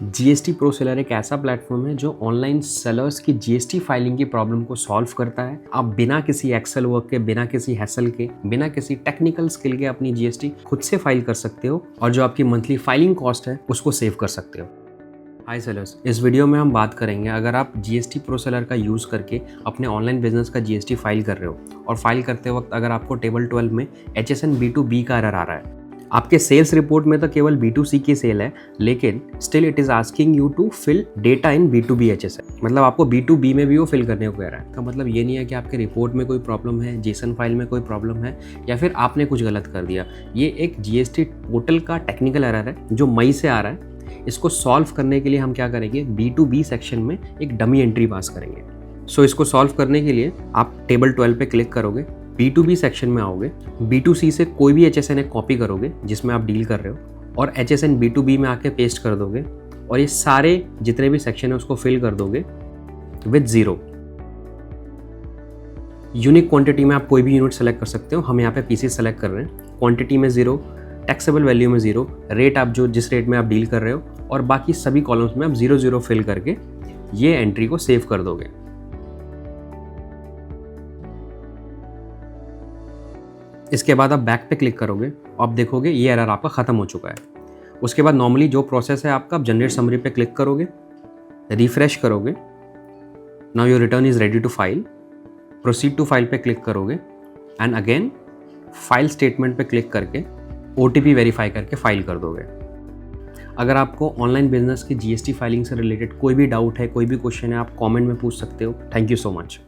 GST pro seller एक ऐसा platform है जो ऑनलाइन सेलर्स की जीएसटी फाइलिंग की प्रॉब्लम को सॉल्व करता है। आप बिना किसी एक्सेल वर्क के, बिना किसी हैसल के, बिना किसी टेक्निकल स्किल के अपनी जीएसटी खुद से फाइल कर सकते हो और जो आपकी मंथली फाइलिंग कॉस्ट है उसको सेव कर सकते हो। हाय सेलर्स, इस वीडियो में हम बात करेंगे अगर आप जीएसटी प्रो सेलर का यूज़ करके अपने ऑनलाइन बिजनेस का जीएसटी फाइल कर रहे हो और फाइल करते वक्त अगर आपको टेबल 12 में HSN B2B का एरर आ रहा है। आपके सेल्स रिपोर्ट में तो केवल B2C की सेल है, लेकिन still it is asking you to fill data in B2B HSN। मतलब आपको B2B में भी वो फिल करने को कह रहा है। का मतलब ये नहीं है कि आपके रिपोर्ट में कोई प्रॉब्लम है, जेसन फाइल में कोई प्रॉब्लम है या फिर आपने कुछ गलत कर दिया। ये एक जीएसटी पोर्टल का टेक्निकल एरर है जो मई से आ रहा है। इसको सॉल्व करने के लिए हम क्या करेंगे, B2B सेक्शन में एक डमी एंट्री पास करेंगे। सो इसको सॉल्व करने के लिए आप टेबल 12 पे क्लिक करोगे, B2B सेक्शन में आओगे, B2C से कोई भी HSN एक कॉपी करोगे जिसमें आप डील कर रहे हो और HSN B2B में आके पेस्ट कर दोगे और ये सारे जितने भी सेक्शन है उसको फिल कर दोगे विद 0। यूनिक क्वांटिटी में आप कोई भी यूनिट सेलेक्ट कर सकते हो। हम यहाँ पे पीसेस सेलेक्ट कर रहे हैं। क्वांटिटी में 0, टैक्सेबल वैल्यू में 0, रेट आप जिस रेट में आप डील कर रहे हो और बाकी सभी कॉलम्स में आप 0 फिल करके ये एंट्री को सेव कर दोगे। इसके बाद आप बैक पे क्लिक करोगे, आप देखोगे ये एरर आपका ख़त्म हो चुका है। उसके बाद नॉर्मली जो प्रोसेस है आपका, आप जनरेट समरी पे क्लिक करोगे, रिफ्रेश करोगे, now your return is ready to file, proceed to file पे क्लिक करोगे एंड अगेन फाइल स्टेटमेंट पे क्लिक करके OTP वेरीफाई करके फाइल कर दोगे। अगर आपको ऑनलाइन बिजनेस की जीएसटी फाइलिंग से रिलेटेड कोई भी डाउट है, कोई भी क्वेश्चन है, आप कमेंट में पूछ सकते हो। Thank you so much.